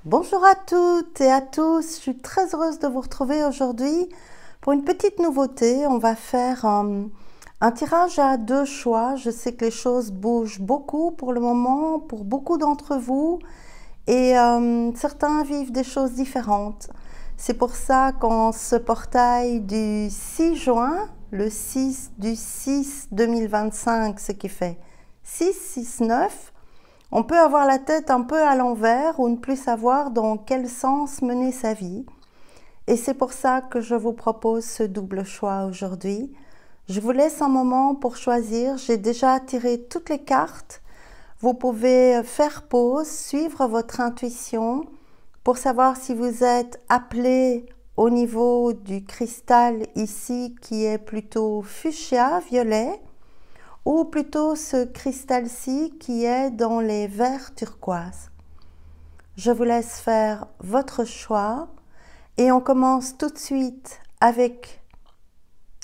Bonjour à toutes et à tous, je suis très heureuse de vous retrouver aujourd'hui pour une petite nouveauté. On va faire un tirage à deux choix. Je sais que les choses bougent beaucoup pour le moment, pour beaucoup d'entre vous, et certains vivent des choses différentes. C'est pour ça qu'en ce portail du 6 juin, le 6 du 6 2025, ce qui fait 669, on peut avoir la tête un peu à l'envers ou ne plus savoir dans quel sens mener sa vie. Et c'est pour ça que je vous propose ce double choix aujourd'hui. Je vous laisse un moment pour choisir. J'ai déjà tiré toutes les cartes. Vous pouvez faire pause, suivre votre intuition pour savoir si vous êtes appelé au niveau du cristal ici qui est plutôt fuchsia, violet, ou plutôt ce cristal-ci qui est dans les verts turquoise. Je vous laisse faire votre choix et on commence tout de suite avec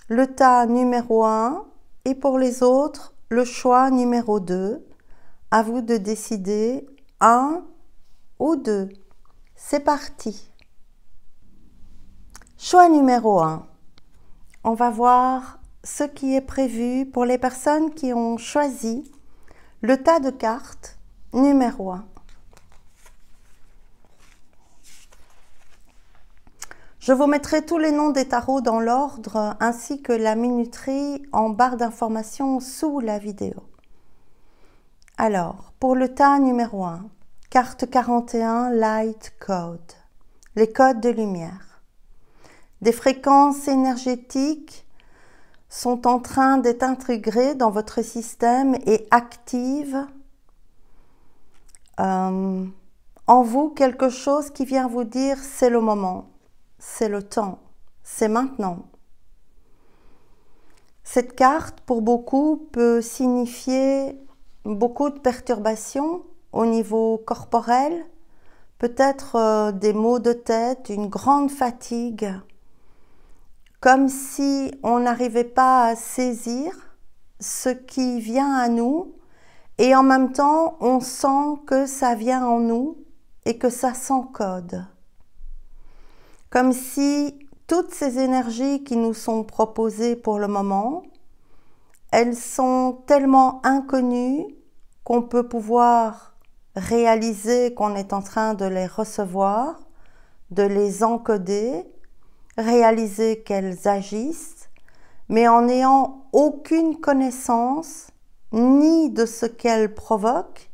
le tas numéro 1 et pour les autres, le choix numéro 2. À vous de décider 1 ou 2. C'est parti. Choix numéro 1. On va voir ce qui est prévu pour les personnes qui ont choisi le tas de cartes numéro 1. Je vous mettrai tous les noms des tarots dans l'ordre ainsi que la minuterie en barre d'informations sous la vidéo. Alors, pour le tas numéro 1, carte 41, Light Code, les codes de lumière. Des fréquences énergétiques sont en train d'être intégrées dans votre système et activent en vous quelque chose qui vient vous dire c'est le moment, c'est le temps, c'est maintenant. Cette carte, pour beaucoup, peut signifier beaucoup de perturbations au niveau corporel, peut-être des maux de tête, une grande fatigue, comme si on n'arrivait pas à saisir ce qui vient à nous et en même temps on sent que ça vient en nous et que ça s'encode. Comme si toutes ces énergies qui nous sont proposées pour le moment, elles sont tellement inconnues qu'on peut pouvoir réaliser qu'on est en train de les recevoir, de les encoder, réaliser qu'elles agissent, mais en n'ayant aucune connaissance ni de ce qu'elles provoquent,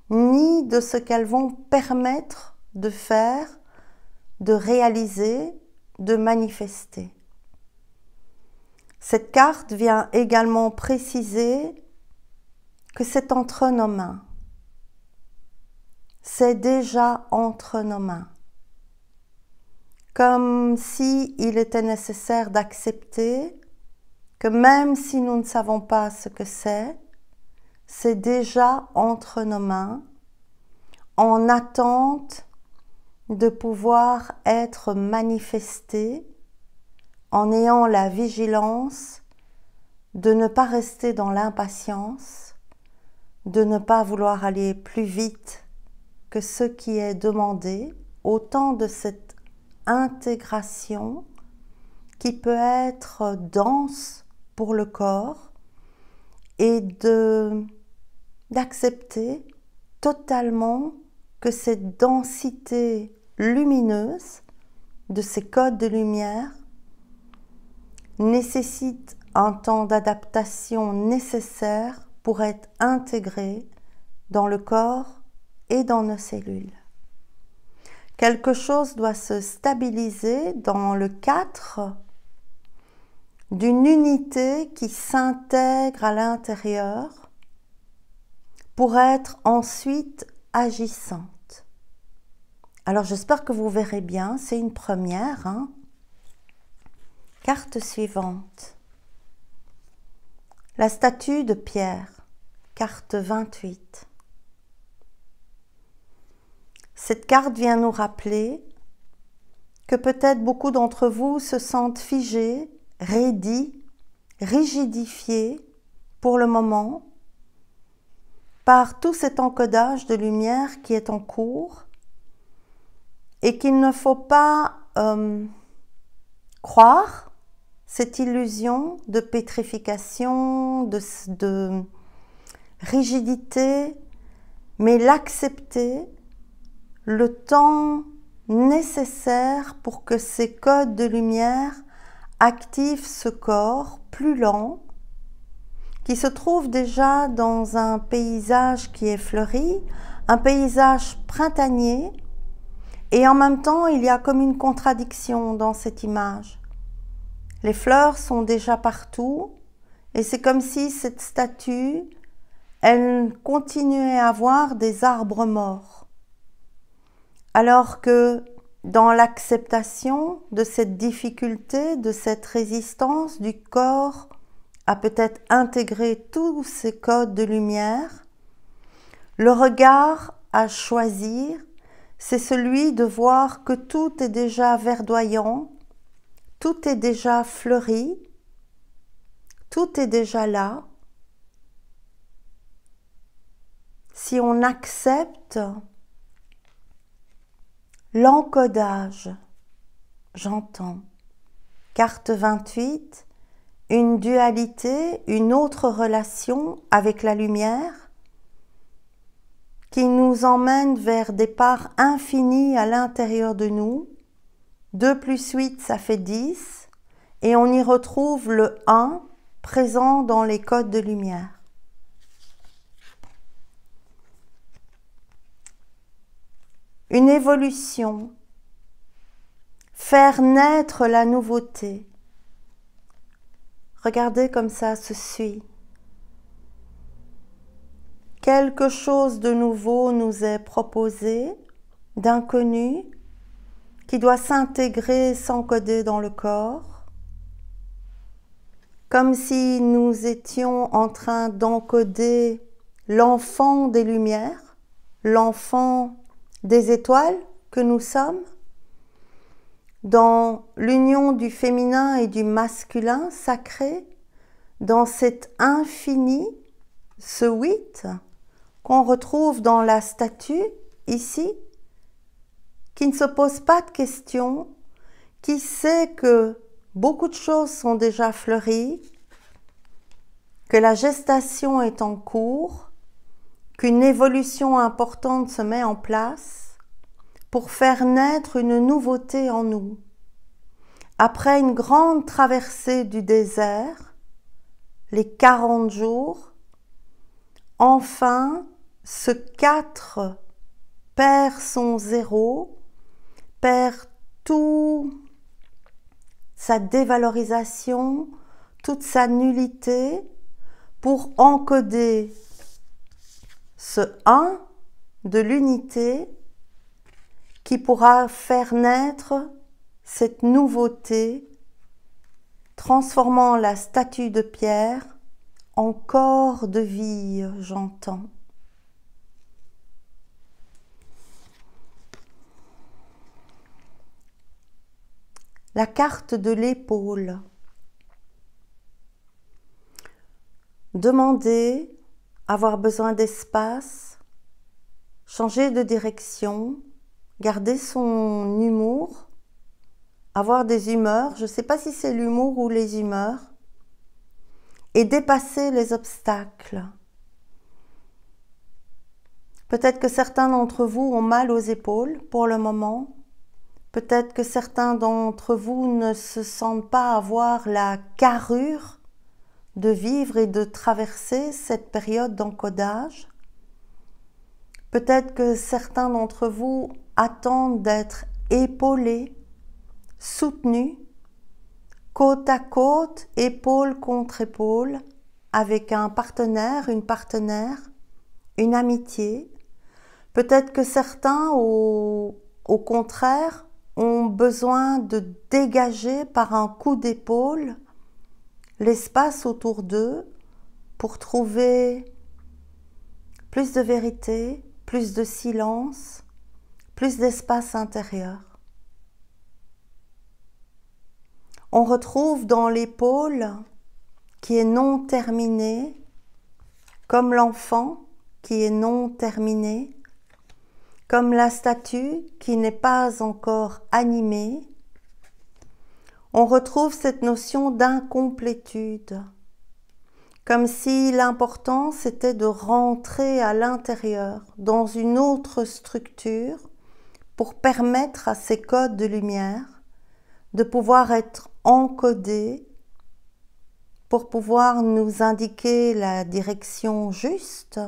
ni de ce qu'elles vont permettre de faire, de réaliser, de manifester. Cette carte vient également préciser que c'est entre nos mains. C'est déjà entre nos mains. Comme s'il était nécessaire d'accepter que même si nous ne savons pas ce que c'est déjà entre nos mains, en attente de pouvoir être manifesté, en ayant la vigilance de ne pas rester dans l'impatience, de ne pas vouloir aller plus vite que ce qui est demandé, autant de cette intégration qui peut être dense pour le corps et d'accepter totalement que cette densité lumineuse de ces codes de lumière nécessite un temps d'adaptation nécessaire pour être intégré dans le corps et dans nos cellules. Quelque chose doit se stabiliser dans le cadre d'une unité qui s'intègre à l'intérieur pour être ensuite agissante. Alors j'espère que vous verrez bien, c'est une première. Carte suivante. La statue de Pierre, carte 28. Cette carte vient nous rappeler que peut-être beaucoup d'entre vous se sentent figés, raidis, rigidifiés pour le moment par tout cet encodage de lumière qui est en cours et qu'il ne faut pas croire cette illusion de pétrification, de rigidité, mais l'accepter le temps nécessaire pour que ces codes de lumière activent ce corps plus lent, qui se trouve déjà dans un paysage qui est fleuri, un paysage printanier, et en même temps il y a comme une contradiction dans cette image. Les fleurs sont déjà partout, et c'est comme si cette statue, elle continuait à voir des arbres morts. Alors que dans l'acceptation de cette difficulté, de cette résistance du corps à peut-être intégrer tous ces codes de lumière, le regard à choisir, c'est celui de voir que tout est déjà verdoyant, tout est déjà fleuri, tout est déjà là. Si on accepte l'encodage, j'entends. Carte 28, une dualité, une autre relation avec la lumière qui nous emmène vers des parts infinies à l'intérieur de nous. 2 plus 8, ça fait 10, et on y retrouve le 1 présent dans les codes de lumière. Une évolution, faire naître la nouveauté. Regardez comme ça se suit. Quelque chose de nouveau nous est proposé, d'inconnu, qui doit s'intégrer, s'encoder dans le corps, comme si nous étions en train d'encoder l'enfant des lumières, l'enfant des étoiles que nous sommes, dans l'union du féminin et du masculin sacré, dans cet infini, ce 8, qu'on retrouve dans la statue, ici, qui ne se pose pas de questions, qui sait que beaucoup de choses sont déjà fleuries, que la gestation est en cours, qu'une évolution importante se met en place pour faire naître une nouveauté en nous. Après une grande traversée du désert, les 40 jours, enfin, ce 4 perd son 0, perd toute sa dévalorisation, toute sa nullité, pour encoder ce 1 de l'unité qui pourra faire naître cette nouveauté, transformant la statue de pierre en corps de vie, j'entends. La carte de l'épaule. Demander, avoir besoin d'espace, changer de direction, garder son humour, avoir des humeurs, je ne sais pas si c'est l'humour ou les humeurs, et dépasser les obstacles. Peut-être que certains d'entre vous ont mal aux épaules pour le moment. Peut-être que certains d'entre vous ne se sentent pas avoir la carrure de vivre et de traverser cette période d'encodage. Peut-être que certains d'entre vous attendent d'être épaulés, soutenus, côte à côte, épaule contre épaule, avec un partenaire, une partenaire, une amitié. Peut-être que certains, au contraire, ont besoin de dégager par un coup d'épaule l'espace autour d'eux pour trouver plus de vérité, plus de silence, plus d'espace intérieur. On retrouve dans l'épaule qui est non terminée, comme l'enfant qui est non terminé, comme la statue qui n'est pas encore animée, on retrouve cette notion d'incomplétude, comme si l'important c'était de rentrer à l'intérieur, dans une autre structure, pour permettre à ces codes de lumière de pouvoir être encodés, pour pouvoir nous indiquer la direction juste,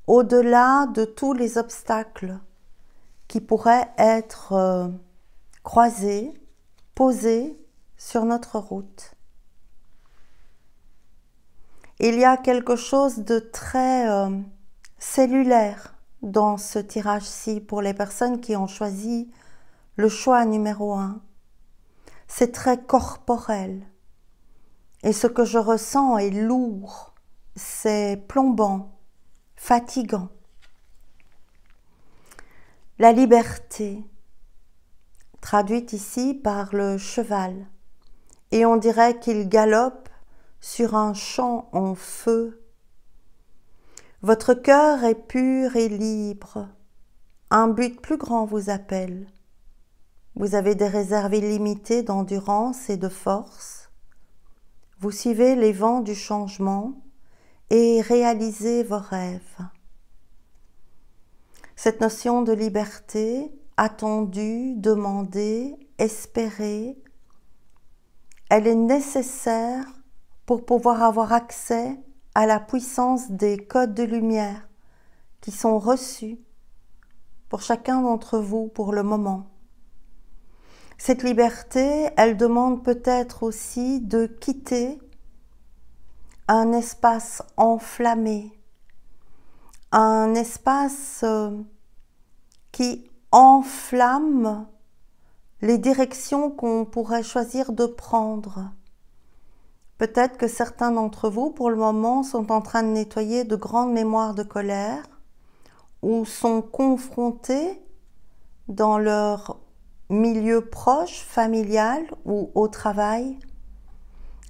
au-delà de tous les obstacles qui pourraient être croisés, posés sur notre route. Il y a quelque chose de très cellulaire dans ce tirage-ci pour les personnes qui ont choisi le choix numéro 1. C'est très corporel. Et ce que je ressens est lourd, c'est plombant, fatigant. La liberté, traduite ici par le cheval, et on dirait qu'il galope sur un champ en feu. Votre cœur est pur et libre, un but plus grand vous appelle. Vous avez des réserves illimitées d'endurance et de force. Vous suivez les vents du changement et réalisez vos rêves. Cette notion de liberté, attendue, demandée, espérée, elle est nécessaire pour pouvoir avoir accès à la puissance des codes de lumière qui sont reçus pour chacun d'entre vous pour le moment. Cette liberté, elle demande peut-être aussi de quitter un espace enflammé, un espace qui enflamme les directions qu'on pourrait choisir de prendre. Peut-être que certains d'entre vous, pour le moment, sont en train de nettoyer de grandes mémoires de colère ou sont confrontés dans leur milieu proche, familial ou au travail,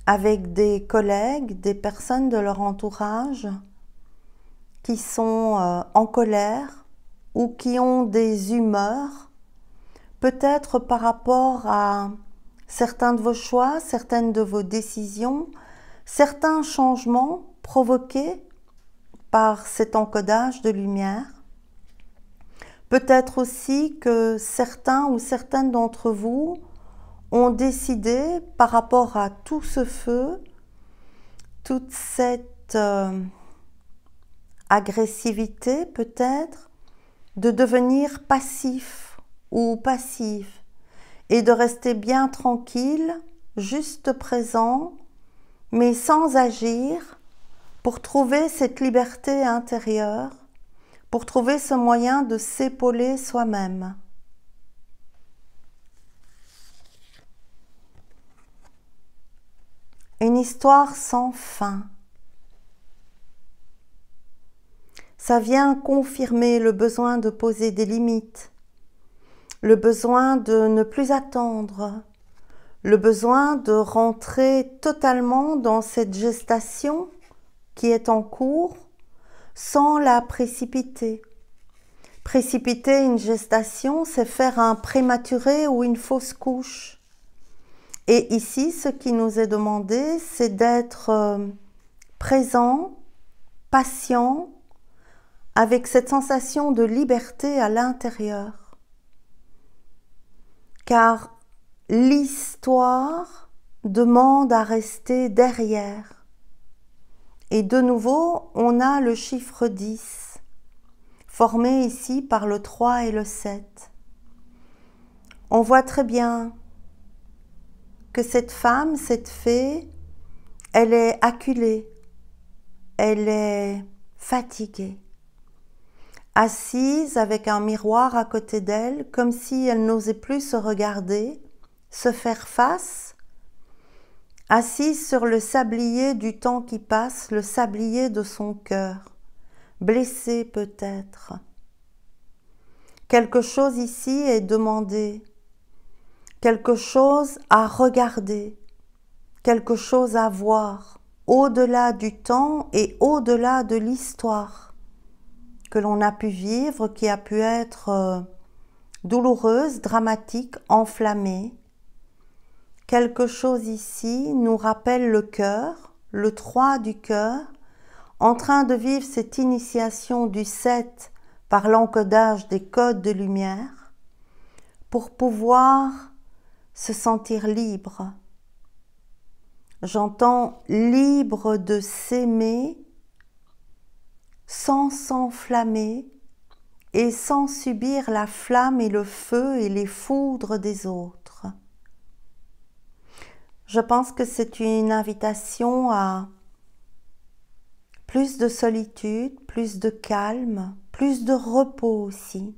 avec des collègues, des personnes de leur entourage qui sont en colère ou qui ont des humeurs, peut-être par rapport à certains de vos choix, certaines de vos décisions, certains changements provoqués par cet encodage de lumière. Peut-être aussi que certains ou certaines d'entre vous ont décidé, par rapport à tout ce feu, toute cette agressivité peut-être, de devenir passif ou passive et de rester bien tranquille, juste présent, mais sans agir, pour trouver cette liberté intérieure, pour trouver ce moyen de s'épauler soi-même. Une histoire sans fin. Ça vient confirmer le besoin de poser des limites, le besoin de ne plus attendre, le besoin de rentrer totalement dans cette gestation qui est en cours sans la précipiter. Précipiter une gestation, c'est faire un prématuré ou une fausse couche. Et ici, ce qui nous est demandé, c'est d'être présent, patient, avec cette sensation de liberté à l'intérieur. Car l'histoire demande à rester derrière. Et de nouveau, on a le chiffre 10, formé ici par le 3 et le 7. On voit très bien que cette femme, cette fée, elle est acculée, elle est fatiguée, assise avec un miroir à côté d'elle, comme si elle n'osait plus se regarder, se faire face, assise sur le sablier du temps qui passe, le sablier de son cœur, blessée peut-être. Quelque chose ici est demandé, quelque chose à regarder, quelque chose à voir, au-delà du temps et au-delà de l'histoire que l'on a pu vivre, qui a pu être douloureuse, dramatique, enflammée. Quelque chose ici nous rappelle le cœur, le 3 du cœur, en train de vivre cette initiation du 7 par l'encodage des codes de lumière, pour pouvoir se sentir libre. J'entends libre de s'aimer sans s'enflammer et sans subir la flamme et le feu et les foudres des autres. Je pense que c'est une invitation à plus de solitude, plus de calme, plus de repos aussi.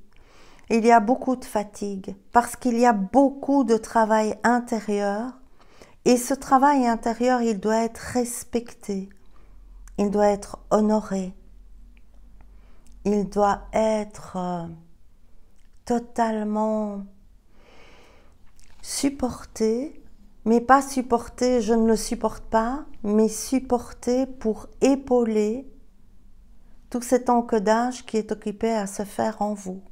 Il y a beaucoup de fatigue parce qu'il y a beaucoup de travail intérieur et ce travail intérieur, il doit être respecté, il doit être honoré, il doit être totalement supporté, mais pas supporté, je ne le supporte pas, mais supporté pour épauler tout cet encodage qui est occupé à se faire en vous.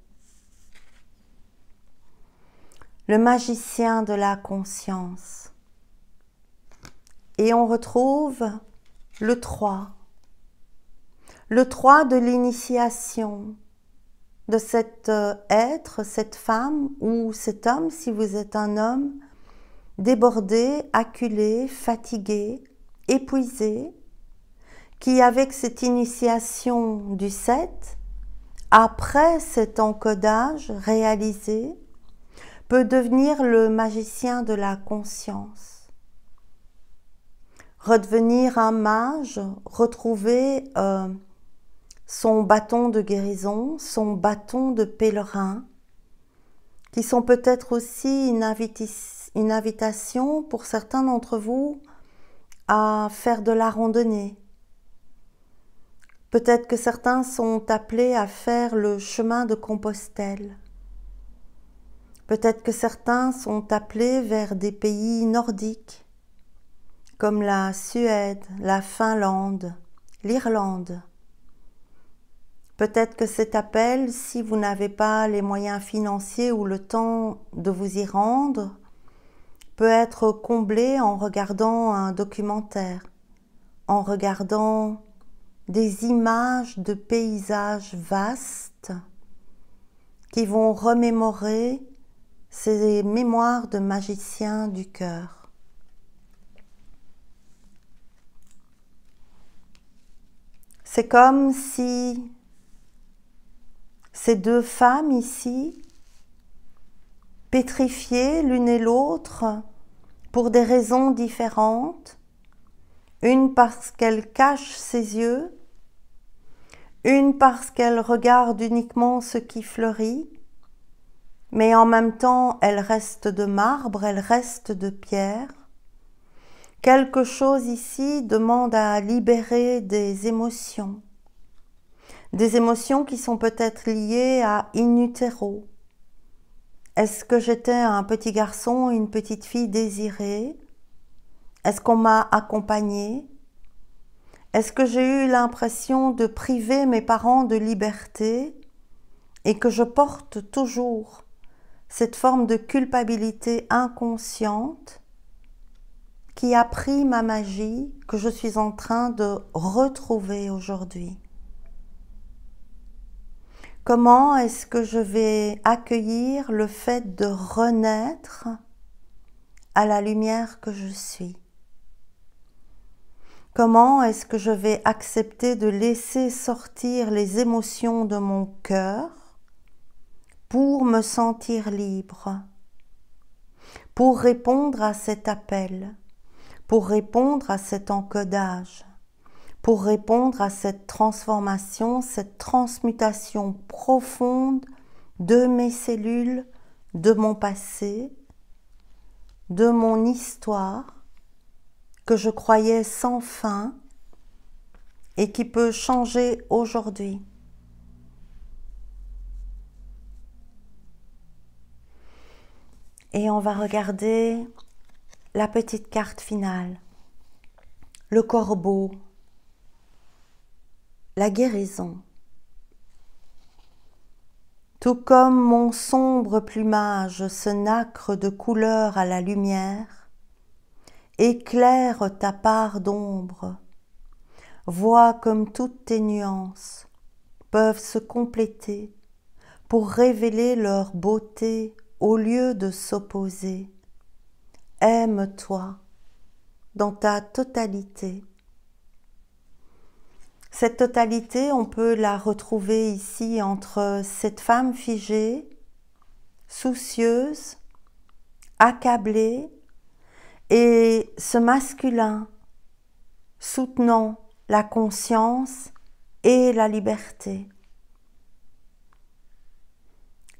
Le magicien de la conscience. Et on retrouve le 3. Le 3 de l'initiation de cet être, cette femme ou cet homme, si vous êtes un homme, débordé, acculé, fatigué, épuisé, qui avec cette initiation du 7, après cet encodage réalisé, peut devenir le magicien de la conscience. Redevenir un mage, retrouver son bâton de guérison, son bâton de pèlerin, qui sont peut-être aussi une invitation pour certains d'entre vous à faire de la randonnée. Peut-être que certains sont appelés à faire le chemin de Compostelle. Peut-être que certains sont appelés vers des pays nordiques, comme la Suède, la Finlande, l'Irlande. Peut-être que cet appel, si vous n'avez pas les moyens financiers ou le temps de vous y rendre, peut être comblé en regardant un documentaire, en regardant des images de paysages vastes qui vont remémorer ces mémoires de magiciens du cœur. C'est comme si ces deux femmes ici, pétrifiées l'une et l'autre pour des raisons différentes, une parce qu'elle cache ses yeux, une parce qu'elle regarde uniquement ce qui fleurit, mais en même temps elle reste de marbre, elle reste de pierre. Quelque chose ici demande à libérer des émotions qui sont peut-être liées à in utero. Est-ce que j'étais un petit garçon, une petite fille désirée? Est-ce qu'on m'a accompagnée? Est-ce que j'ai eu l'impression de priver mes parents de liberté et que je porte toujours cette forme de culpabilité inconsciente qui a pris ma magie que je suis en train de retrouver aujourd'hui? Comment est-ce que je vais accueillir le fait de renaître à la lumière que je suis? Comment est-ce que je vais accepter de laisser sortir les émotions de mon cœur pour me sentir libre, pour répondre à cet appel, pour répondre à cet encodage, pour répondre à cette transformation, cette transmutation profonde de mes cellules, de mon passé, de mon histoire, que je croyais sans fin et qui peut changer aujourd'hui. Et on va regarder la petite carte finale, le corbeau, la guérison. Tout comme mon sombre plumage se nacre de couleur à la lumière, éclaire ta part d'ombre, vois comme toutes tes nuances peuvent se compléter pour révéler leur beauté au lieu de s'opposer. Aime-toi dans ta totalité. Cette totalité, on peut la retrouver ici entre cette femme figée, soucieuse, accablée, et ce masculin soutenant la conscience et la liberté.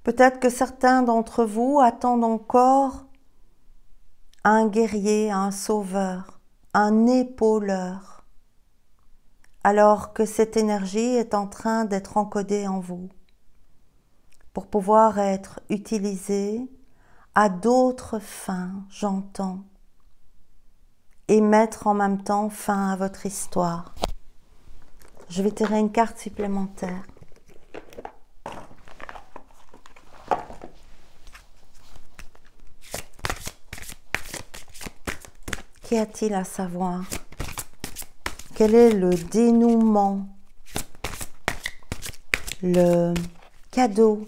Peut-être que certains d'entre vous attendent encore un guerrier, un sauveur, un épauleur, alors que cette énergie est en train d'être encodée en vous pour pouvoir être utilisée à d'autres fins, j'entends, et mettre en même temps fin à votre histoire. Je vais tirer une carte supplémentaire. Qu'y a-t-il à savoir? Quel est le dénouement, le cadeau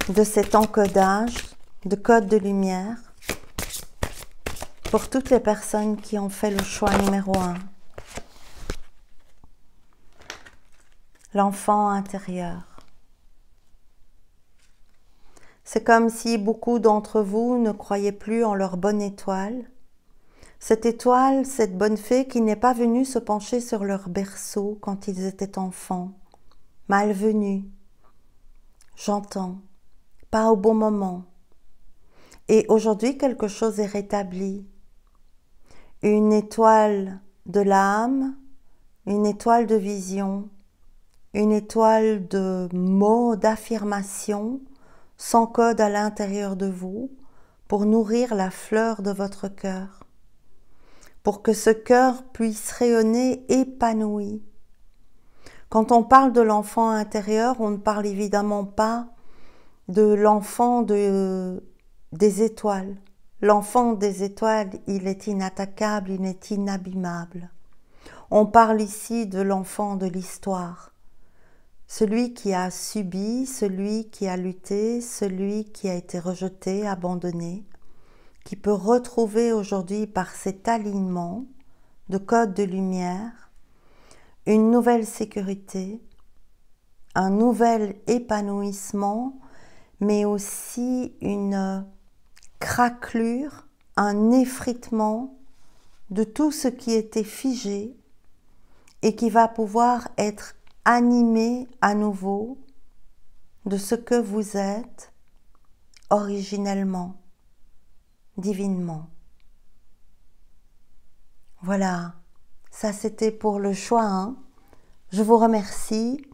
de cet encodage de code de lumière pour toutes les personnes qui ont fait le choix numéro 1? L'enfant intérieur. C'est comme si beaucoup d'entre vous ne croyaient plus en leur bonne étoile. Cette étoile, cette bonne fée qui n'est pas venue se pencher sur leur berceau quand ils étaient enfants. Malvenue. J'entends. Pas au bon moment. Et aujourd'hui, quelque chose est rétabli. Une étoile de l'âme, une étoile de vision, une étoile de mots, d'affirmation, s'encode à l'intérieur de vous pour nourrir la fleur de votre cœur, pour que ce cœur puisse rayonner épanoui. Quand on parle de l'enfant intérieur, on ne parle évidemment pas de l'enfant des étoiles. L'enfant des étoiles, il est inattaquable, il est inabîmable. On parle ici de l'enfant de l'histoire. Celui qui a subi, celui qui a lutté, celui qui a été rejeté, abandonné, qui peut retrouver aujourd'hui par cet alignement de code de lumière une nouvelle sécurité, un nouvel épanouissement, mais aussi une craquelure, un effritement de tout ce qui était figé et qui va pouvoir être animé à nouveau de ce que vous êtes originellement, divinement. Voilà, ça c'était pour le choix 1. Je vous remercie.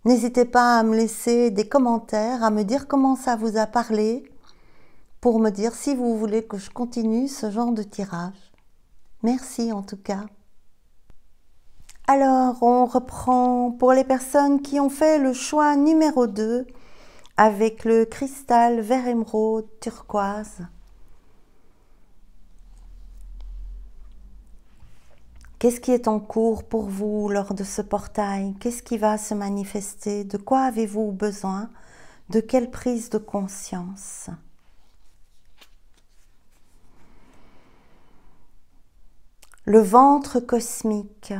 N'hésitez pas à me laisser des commentaires, à me dire comment ça vous a parlé, pour me dire si vous voulez que je continue ce genre de tirage. Merci en tout cas. Alors, on reprend pour les personnes qui ont fait le choix numéro 2 avec le cristal vert émeraude turquoise. Qu'est-ce qui est en cours pour vous lors de ce portail? Qu'est-ce qui va se manifester? De quoi avez-vous besoin? De quelle prise de conscience? Le ventre cosmique.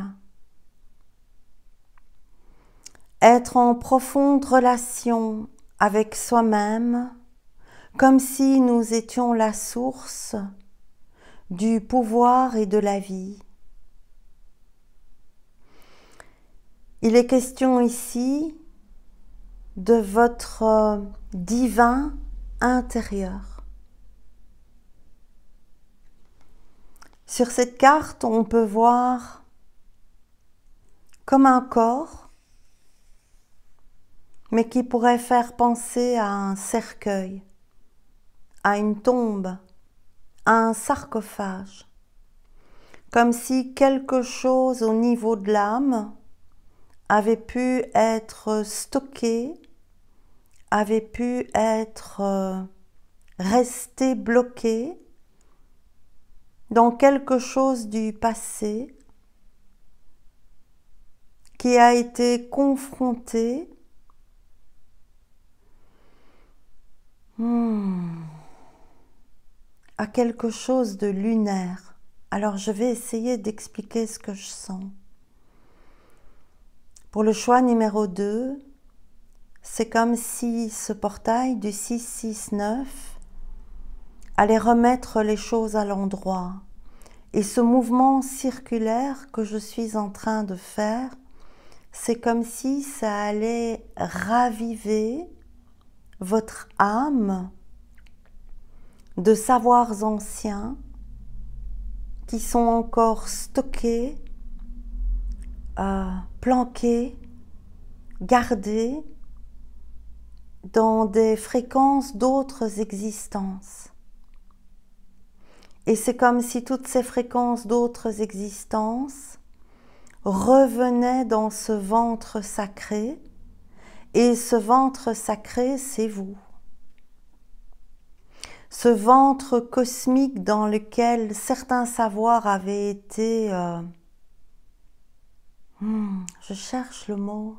Être en profonde relation avec soi-même, comme si nous étions la source du pouvoir et de la vie. Il est question ici de votre divin intérieur. Sur cette carte, on peut voir comme un corps, mais qui pourrait faire penser à un cercueil, à une tombe, à un sarcophage, comme si quelque chose au niveau de l'âme avait pu être stocké avait pu être resté bloqué dans quelque chose du passé qui a été confronté à quelque chose de lunaire. Alors je vais essayer d'expliquer ce que je sens. Pour le choix numéro 2, c'est comme si ce portail du 669 allait remettre les choses à l'endroit. Et ce mouvement circulaire que je suis en train de faire, c'est comme si ça allait raviver votre âme de savoirs anciens qui sont encore stockés, planqués, gardés dans des fréquences d'autres existences. Et c'est comme si toutes ces fréquences d'autres existences revenaient dans ce ventre sacré, et ce ventre sacré, c'est vous. Ce ventre cosmique dans lequel certains savoirs avaient été, je cherche le mot,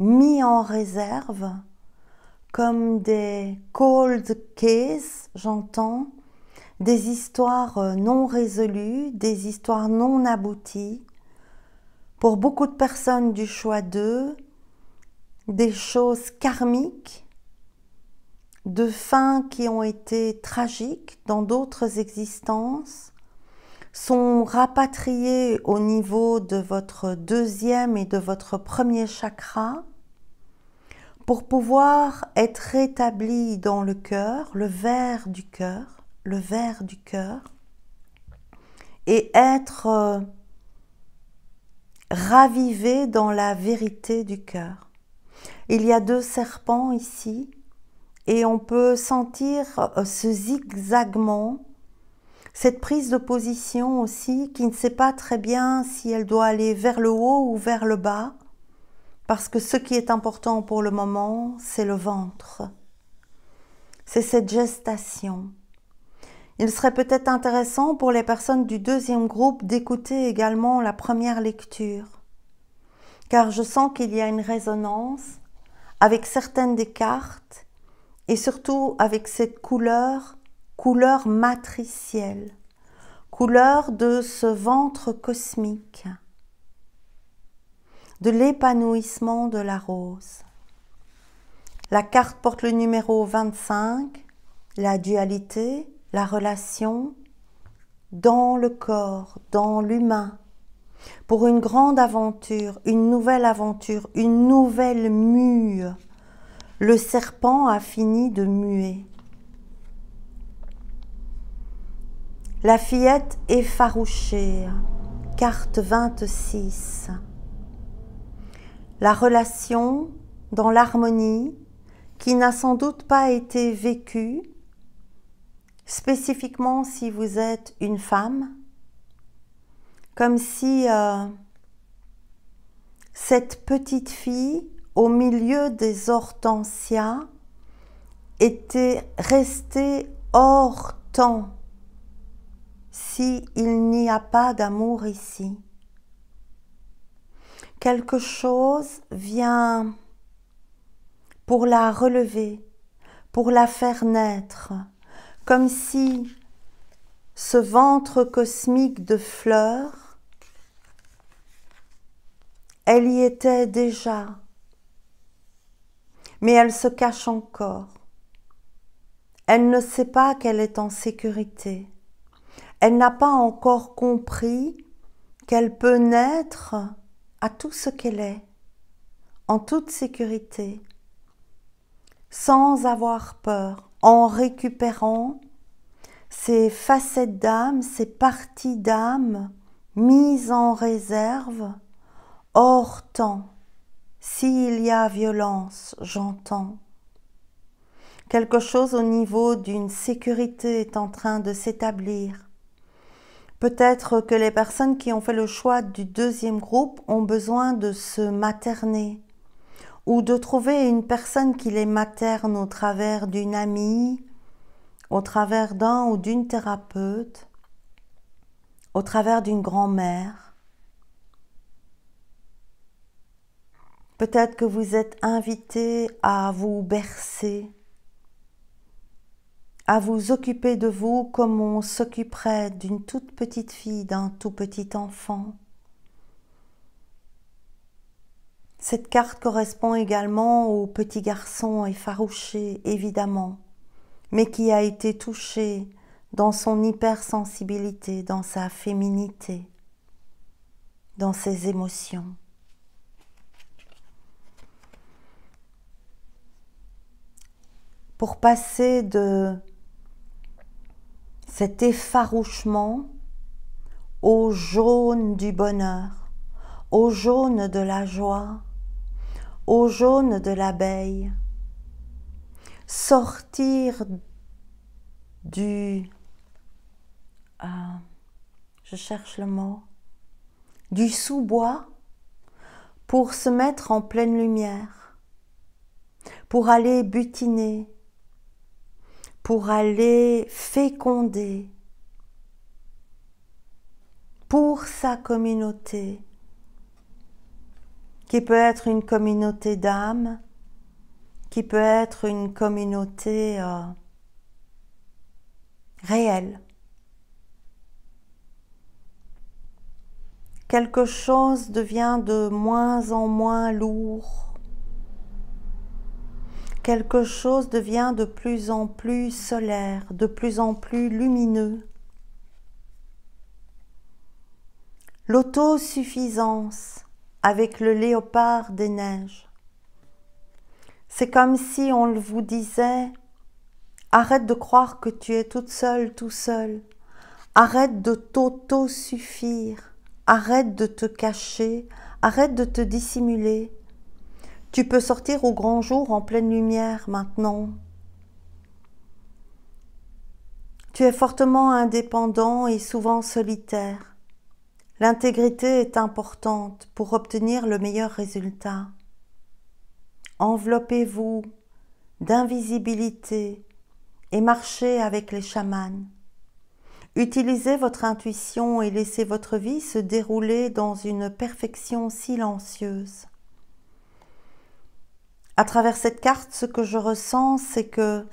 mis en réserve, comme des cold cases, j'entends, des histoires non résolues, des histoires non abouties. Pour beaucoup de personnes du choix 2, des choses karmiques, de fins qui ont été tragiques dans d'autres existences, sont rapatriées au niveau de votre deuxième et de votre premier chakra pour pouvoir être rétabli dans le cœur, le verre du cœur, et être ravivé dans la vérité du cœur. Il y a 2 serpents ici et on peut sentir ce zigzagement, cette prise de position aussi qui ne sait pas très bien si elle doit aller vers le haut ou vers le bas, parce que ce qui est important pour le moment, c'est le ventre. C'est cette gestation. Il serait peut-être intéressant pour les personnes du deuxième groupe d'écouter également la première lecture, car je sens qu'il y a une résonance avec certaines des cartes et surtout avec cette couleur matricielle, couleur de ce ventre cosmique, de l'épanouissement de la rose. La carte porte le numéro 25, la dualité, la relation dans le corps, dans l'humain, pour une grande aventure, une nouvelle mue. Le serpent a fini de muer. La fillette effarouchée, carte 26. La relation dans l'harmonie qui n'a sans doute pas été vécue, spécifiquement si vous êtes une femme, comme si cette petite fille au milieu des hortensias était restée hors temps, s'il n'y a pas d'amour ici. Quelque chose vient pour la relever, pour la faire naître, comme si ce ventre cosmique de fleurs, elle y était déjà, mais elle se cache encore. Elle ne sait pas qu'elle est en sécurité. Elle n'a pas encore compris qu'elle peut naître à tout ce qu'elle est, en toute sécurité, sans avoir peur, en récupérant ces facettes d'âme, ces parties d'âme mises en réserve, hors temps. S'il y a violence, j'entends. Quelque chose au niveau d'une sécurité est en train de s'établir. Peut-être que les personnes qui ont fait le choix du deuxième groupe ont besoin de se materner ou de trouver une personne qui les materne au travers d'une amie, au travers d'un ou d'une thérapeute, au travers d'une grand-mère. Peut-être que vous êtes invité à vous bercer, à vous occuper de vous comme on s'occuperait d'une toute petite fille, d'un tout petit enfant. Cette carte correspond également au petit garçon effarouché, évidemment, mais qui a été touché dans son hypersensibilité, dans sa féminité, dans ses émotions. Pour passer de cet effarouchement au jaune du bonheur, au jaune de la joie, au jaune de l'abeille, sortir du, je cherche le mot, du sous-bois pour se mettre en pleine lumière, pour aller butiner, pour aller féconder pour sa communauté, qui peut être une communauté d'âme, qui peut être une communauté réelle. Quelque chose devient de moins en moins lourd. Quelque chose devient de plus en plus solaire, de plus en plus lumineux. L'autosuffisance avec le léopard des neiges. C'est comme si on vous disait « Arrête de croire que tu es toute seule, tout seul. Arrête de t'autosuffire. Arrête de te cacher. Arrête de te dissimuler. Tu peux sortir au grand jour en pleine lumière maintenant. Tu es fortement indépendant et souvent solitaire. L'intégrité est importante pour obtenir le meilleur résultat. Enveloppez-vous d'invisibilité et marchez avec les chamans. Utilisez votre intuition et laissez votre vie se dérouler dans une perfection silencieuse. À travers cette carte, ce que je ressens, c'est que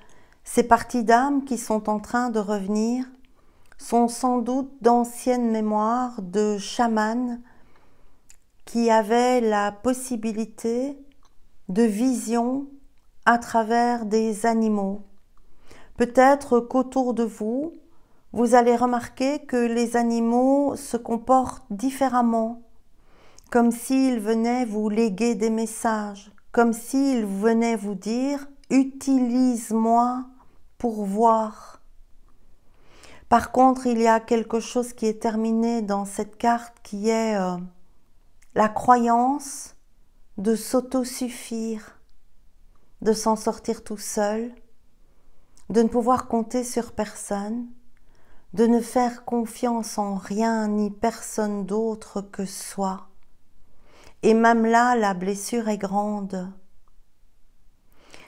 ces parties d'âme qui sont en train de revenir sont sans doute d'anciennes mémoires de chamans qui avaient la possibilité de vision à travers des animaux. Peut-être qu'autour de vous, vous allez remarquer que les animaux se comportent différemment, comme s'ils venaient vous léguer des messages, comme s'ils venaient vous dire « utilise-moi pour voir ». Par contre, il y a quelque chose qui est terminé dans cette carte qui est la croyance de s'autosuffire, de s'en sortir tout seul, de ne pouvoir compter sur personne, de ne faire confiance en rien ni personne d'autre que soi. Et même là, la blessure est grande.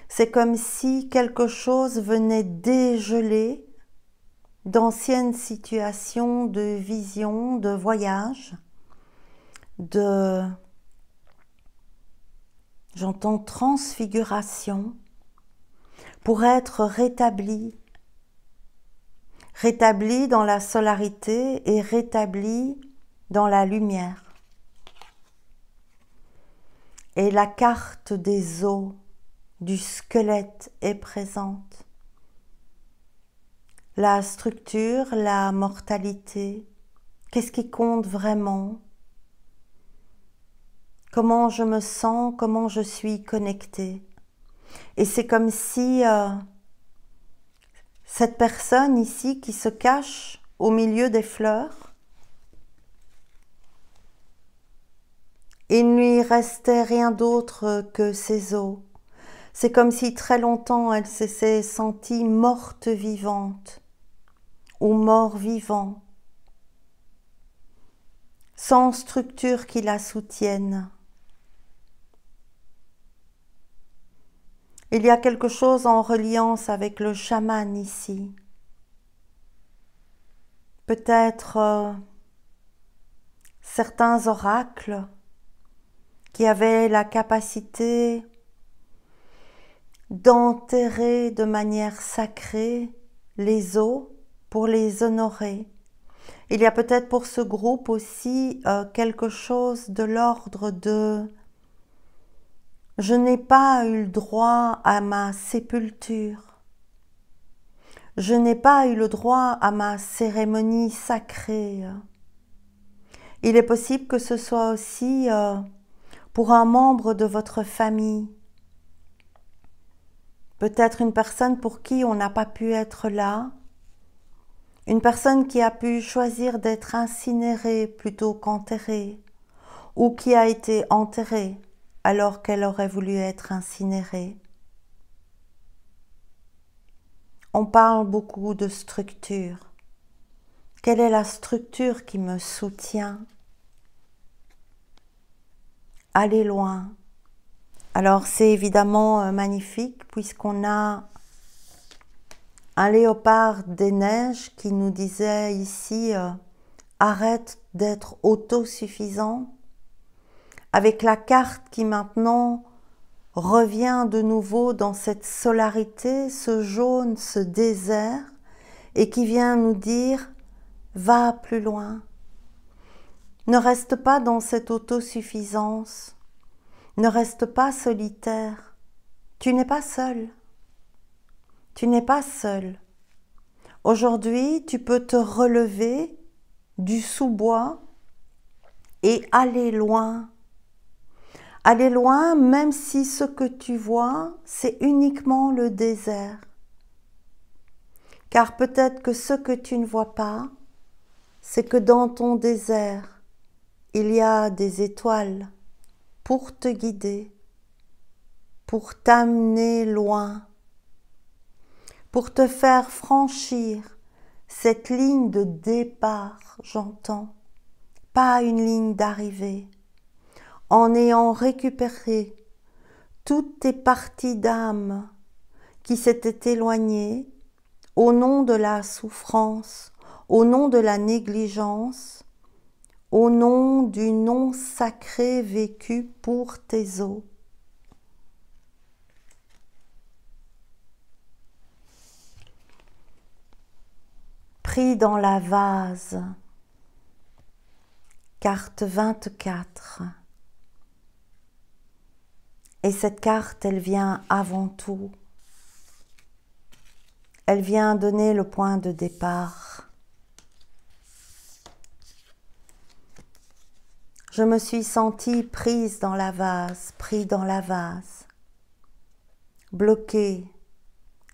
C'est comme si quelque chose venait dégeler d'anciennes situations de vision, de voyage, j'entends transfiguration, pour être rétabli dans la solarité et rétabli dans la lumière. Et la carte des os, du squelette est présente. La structure, la mortalité, qu'est-ce qui compte vraiment? Comment je me sens, comment je suis connectée. Et c'est comme si cette personne ici qui se cache au milieu des fleurs, il ne lui restait rien d'autre que ses os. C'est comme si très longtemps elle s'est sentie morte vivante ou mort vivant, sans structure qui la soutienne. Il y a quelque chose en reliance avec le chaman ici. Peut-être certains oracles qui avaient la capacité d'enterrer de manière sacrée les os pour les honorer. Il y a peut-être pour ce groupe aussi quelque chose de l'ordre de « je n'ai pas eu le droit à ma sépulture, je n'ai pas eu le droit à ma cérémonie sacrée ». Il est possible que ce soit aussi pour un membre de votre famille, peut-être une personne pour qui on n'a pas pu être là, une personne qui a pu choisir d'être incinérée plutôt qu'enterrée, ou qui a été enterrée alors qu'elle aurait voulu être incinérée. On parle beaucoup de structure. Quelle est la structure qui me soutient? Aller loin. Alors c'est évidemment magnifique puisqu'on a un léopard des neiges qui nous disait ici arrête d'être autosuffisant, avec la carte qui maintenant revient de nouveau dans cette solarité, ce jaune, ce désert, et qui vient nous dire va plus loin. Ne reste pas dans cette autosuffisance, ne reste pas solitaire, tu n'es pas seul. Tu n'es pas seul. Aujourd'hui, tu peux te relever du sous-bois et aller loin. Aller loin, même si ce que tu vois, c'est uniquement le désert. Car peut-être que ce que tu ne vois pas, c'est que dans ton désert, il y a des étoiles pour te guider, pour t'amener loin, pour te faire franchir cette ligne de départ, j'entends, pas une ligne d'arrivée, en ayant récupéré toutes tes parties d'âme qui s'étaient éloignées au nom de la souffrance, au nom de la négligence, au nom du non sacré vécu pour tes os. Pris dans la vase, carte 24. Et cette carte, elle vient avant tout. Elle vient donner le point de départ. Je me suis sentie prise dans la vase, pris dans la vase, bloquée,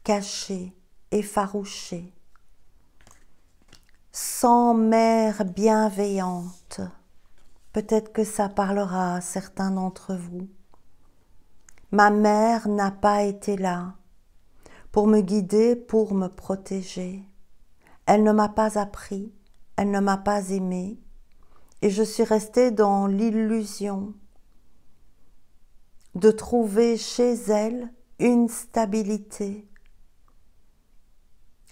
cachée, effarouchée. Sans mère bienveillante, peut-être que ça parlera à certains d'entre vous. Ma mère n'a pas été là pour me guider, pour me protéger. Elle ne m'a pas appris, elle ne m'a pas aimée, et je suis restée dans l'illusion de trouver chez elle une stabilité,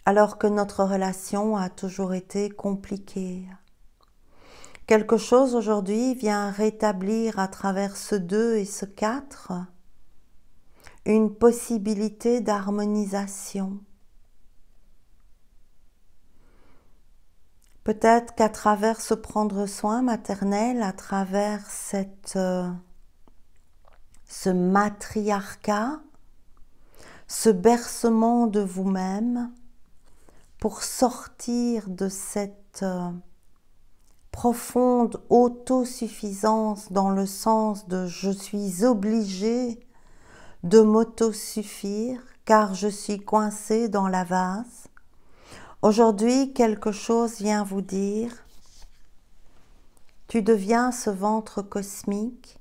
alors que notre relation a toujours été compliquée. Quelque chose aujourd'hui vient rétablir à travers ce 2 et ce 4 une possibilité d'harmonisation. Peut-être qu'à travers ce prendre soin maternel, à travers ce matriarcat, ce bercement de vous-même, pour sortir de cette profonde autosuffisance dans le sens de je suis obligée de m'autosuffire car je suis coincée dans la vase. Aujourd'hui, quelque chose vient vous dire, tu deviens ce ventre cosmique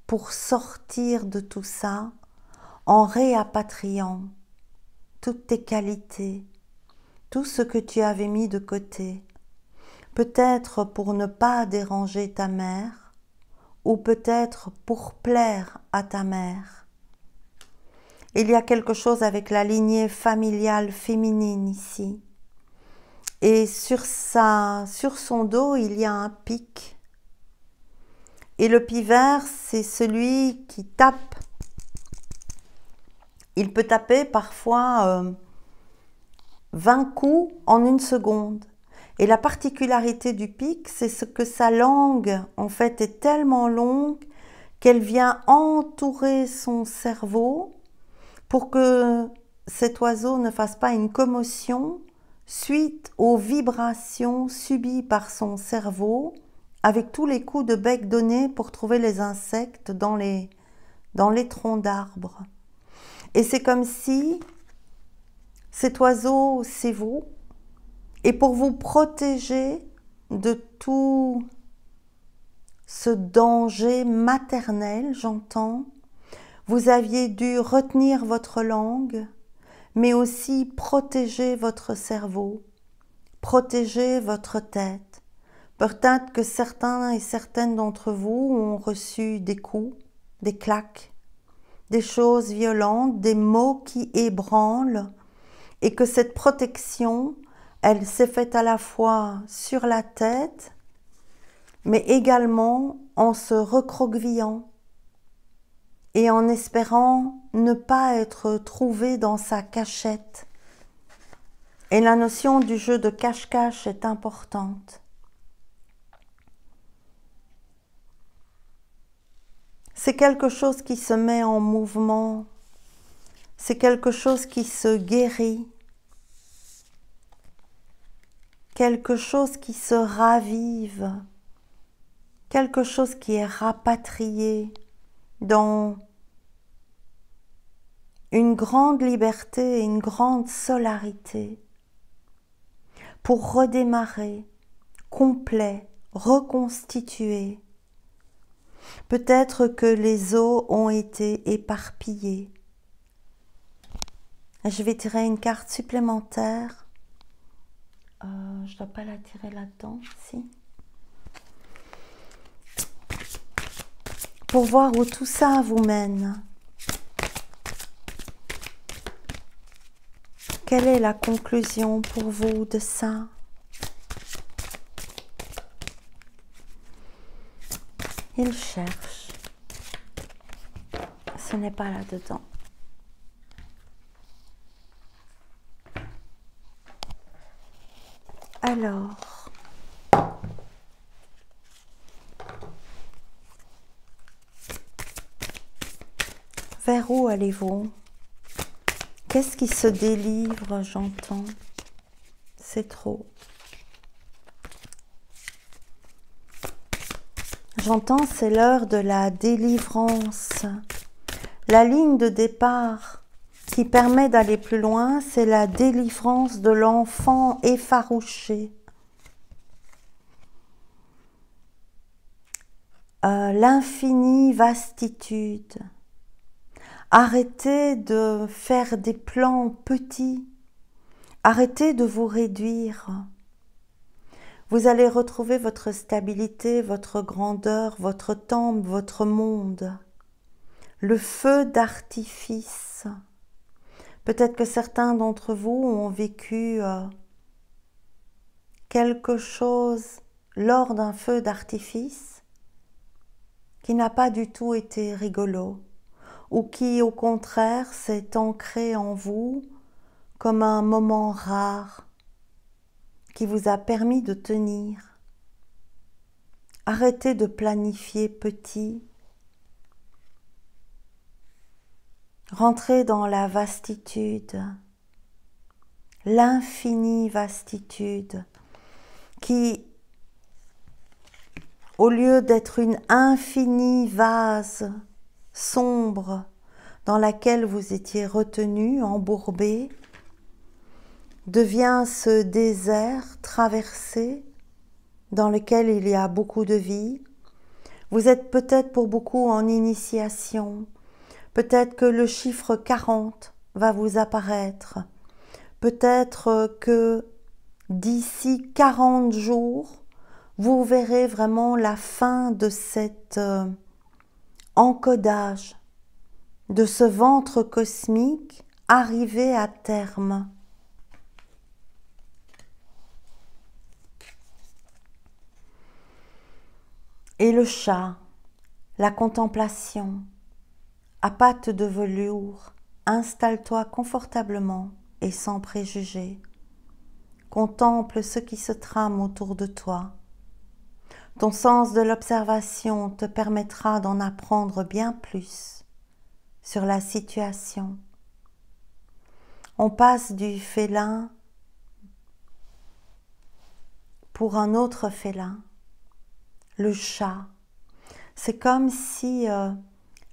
pour sortir de tout ça en réapatriant toutes tes qualités, tout ce que tu avais mis de côté, peut-être pour ne pas déranger ta mère, ou peut-être pour plaire à ta mère. Il y a quelque chose avec la lignée familiale féminine ici. Et sur son dos, il y a un pic. Et le pivert, c'est celui qui tape. Il peut taper parfois 20 coups en une seconde. Et la particularité du pic, c'est ce que sa langue, en fait, est tellement longue qu'elle vient entourer son cerveau pour que cet oiseau ne fasse pas une commotion suite aux vibrations subies par son cerveau avec tous les coups de bec donnés pour trouver les insectes dans les troncs d'arbres. Et c'est comme si cet oiseau, c'est vous, et pour vous protéger de tout ce danger maternel, j'entends, vous aviez dû retenir votre langue, mais aussi protéger votre cerveau, protéger votre tête. Peut-être que certains et certaines d'entre vous ont reçu des coups, des claques, des choses violentes, des mots qui ébranlent, et que cette protection, elle s'est faite à la fois sur la tête, mais également en se recroquevillant et en espérant ne pas être trouvé dans sa cachette. Et la notion du jeu de cache-cache est importante. C'est quelque chose qui se met en mouvement, c'est quelque chose qui se guérit, quelque chose qui se ravive, quelque chose qui est rapatrié dans une grande liberté et une grande solarité pour redémarrer, complet, reconstitué. Peut-être que les os ont été éparpillés. Je vais tirer une carte supplémentaire. Je ne dois pas la tirer là-dedans, si. Pour voir où tout ça vous mène. Quelle est la conclusion pour vous de ça? Il cherche. Ce n'est pas là-dedans. Alors, vers où allez-vous? Qu'est-ce qui se délivre, j'entends? C'est trop. J'entends, c'est l'heure de la délivrance. La ligne de départ qui permet d'aller plus loin, c'est la délivrance de l'enfant effarouché. L'infinie vastitude. Arrêtez de faire des plans petits. Arrêtez de vous réduire. Vous allez retrouver votre stabilité, votre grandeur, votre temple, votre monde. Le feu d'artifice. Peut-être que certains d'entre vous ont vécu quelque chose lors d'un feu d'artifice qui n'a pas du tout été rigolo, ou qui, au contraire, s'est ancré en vous comme un moment rare qui vous a permis de tenir. Arrêtez de planifier petit. Rentrez dans la vastitude, l'infinie vastitude, qui, au lieu d'être une infinie vase sombre dans laquelle vous étiez retenu, embourbé, devient ce désert traversé dans lequel il y a beaucoup de vie. Vous êtes peut-être pour beaucoup en initiation. Peut-être que le chiffre 40 va vous apparaître. Peut-être que d'ici 40 jours, vous verrez vraiment la fin de cet encodage de ce ventre cosmique arriver à terme. Et le chat, la contemplation, à pattes de velours, installe-toi confortablement et sans préjugés. Contemple ce qui se trame autour de toi. Ton sens de l'observation te permettra d'en apprendre bien plus sur la situation. On passe du félin pour un autre félin, le chat. C'est comme si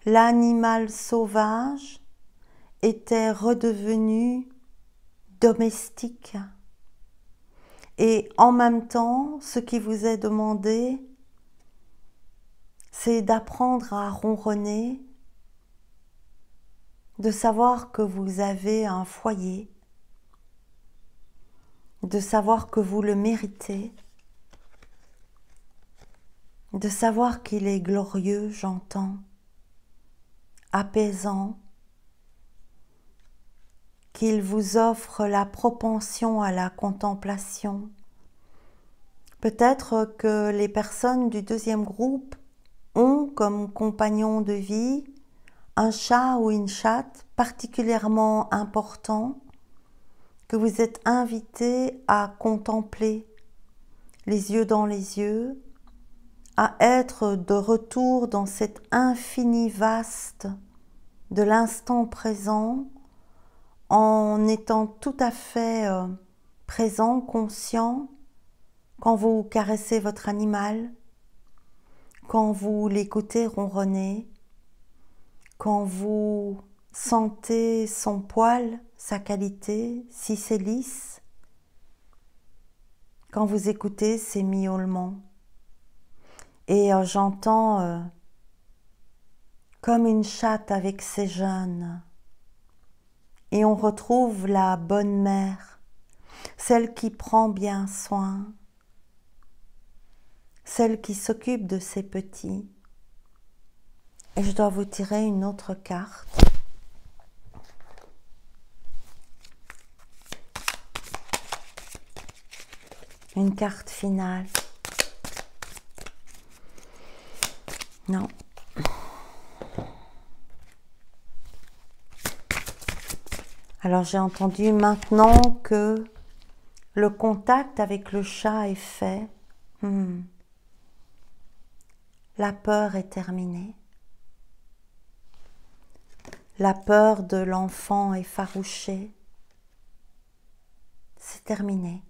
l'animal sauvage était redevenu domestique. Et en même temps, ce qui vous est demandé, c'est d'apprendre à ronronner, de savoir que vous avez un foyer, de savoir que vous le méritez, de savoir qu'il est glorieux, j'entends, apaisant, qu'il vous offre la propension à la contemplation. Peut-être que les personnes du deuxième groupe ont comme compagnon de vie un chat ou une chatte particulièrement important que vous êtes invité à contempler les yeux dans les yeux, à être de retour dans cet infini vaste de l'instant présent en étant tout à fait présent, conscient, quand vous caressez votre animal, quand vous l'écoutez ronronner, quand vous sentez son poil, sa qualité, si c'est lisse, quand vous écoutez ses miaulements. Et j'entends comme une chatte avec ses jeunes. Et on retrouve la bonne mère, celle qui prend bien soin, celle qui s'occupe de ses petits. Et je dois vous tirer une autre carte. Une carte finale. Non. Alors j'ai entendu maintenant que le contact avec le chat est fait. La peur est terminée. La peur de l'enfant effarouché, c'est terminé.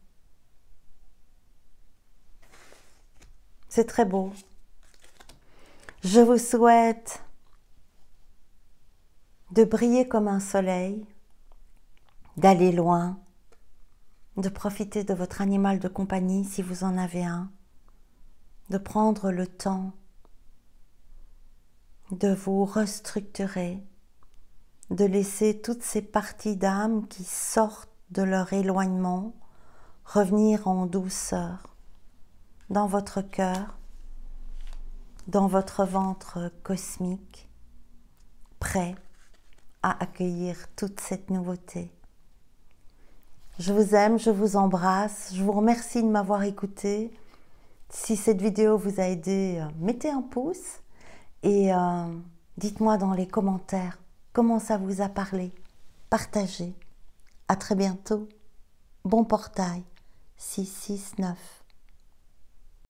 C'est très beau. Je vous souhaite de briller comme un soleil, d'aller loin, de profiter de votre animal de compagnie si vous en avez un, de prendre le temps de vous restructurer, de laisser toutes ces parties d'âme qui sortent de leur éloignement revenir en douceur dans votre cœur, dans votre ventre cosmique, prêt à accueillir toute cette nouveauté. Je vous aime, je vous embrasse, je vous remercie de m'avoir écouté. Si cette vidéo vous a aidé, mettez un pouce et dites-moi dans les commentaires comment ça vous a parlé. Partagez. À très bientôt. Bon portail 669.